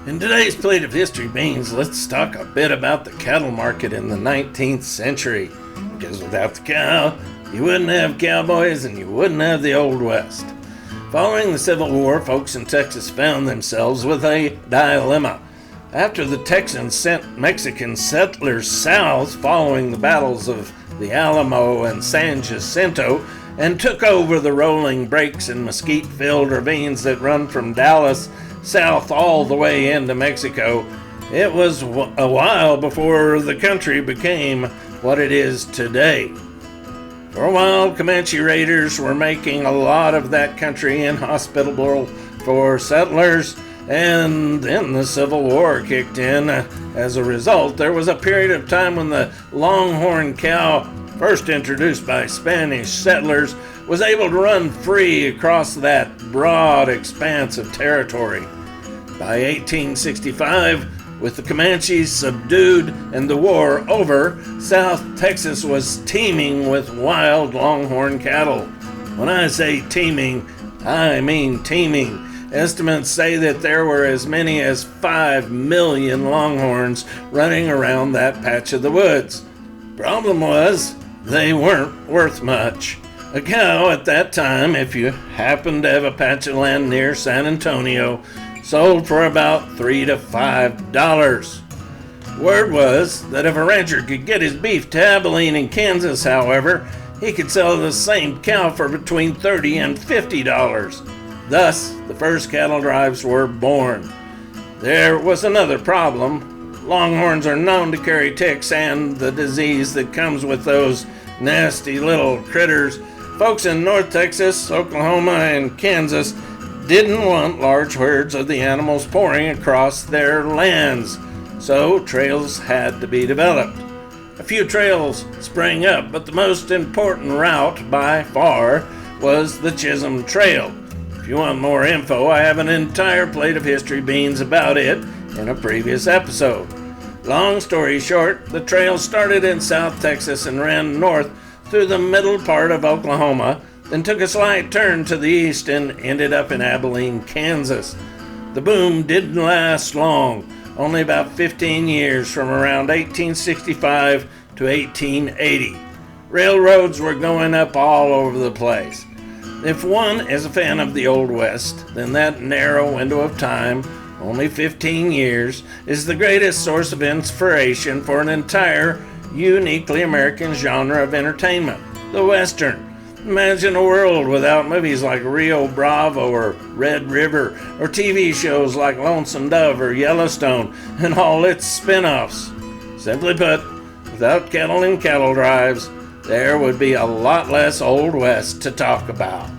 In today's plate of history beans, let's talk a bit about the cattle market in the 19th century. Because without the cow, you wouldn't have cowboys and you wouldn't have the Old West. Following the Civil War, folks in Texas found themselves with a dilemma. After the Texans sent Mexican settlers south following the battles of the Alamo and San Jacinto and took over the rolling breaks and mesquite-filled ravines that run from Dallas south all the way into Mexico, it was a while before the country became what it is today. For a while, Comanche raiders were making a lot of that country inhospitable for settlers, and then the Civil War kicked in. As a result, there was a period of time when the longhorn cow, first introduced by Spanish settlers, was able to run free across that broad expanse of territory. By 1865, with the Comanches subdued and the war over, South Texas was teeming with wild longhorn cattle. When I say teeming, I mean teeming. Estimates say that there were as many as 5 million longhorns running around that patch of the woods. Problem was, they weren't worth much. A cow at that time, if you happened to have a patch of land near San Antonio, sold for about $3 to $5. Word was that if a rancher could get his beef to Abilene in Kansas, however, he could sell the same cow for between $30 and $50. Thus, the first cattle drives were born. There was another problem. Longhorns are known to carry ticks and the disease that comes with those nasty little critters. Folks in North Texas, Oklahoma, and Kansas didn't want large herds of the animals pouring across their lands, so trails had to be developed. A few trails sprang up, but the most important route by far was the Chisholm Trail. If you want more info, I have an entire plate of history beans about it in a previous episode. Long story short, the trail started in South Texas and ran north through the middle part of Oklahoma, then took a slight turn to the east and ended up in Abilene, Kansas. The boom didn't last long, only about 15 years, from around 1865 to 1880. Railroads were going up all over the place. If one is a fan of the Old West, then that narrow window of time, only 15 years, is the greatest source of inspiration for an entire, uniquely American genre of entertainment, the Western. Imagine a world without movies like Rio Bravo or Red River, or TV shows like Lonesome Dove or Yellowstone and all its spin-offs. Simply put, without cattle and cattle drives, there would be a lot less Old West to talk about.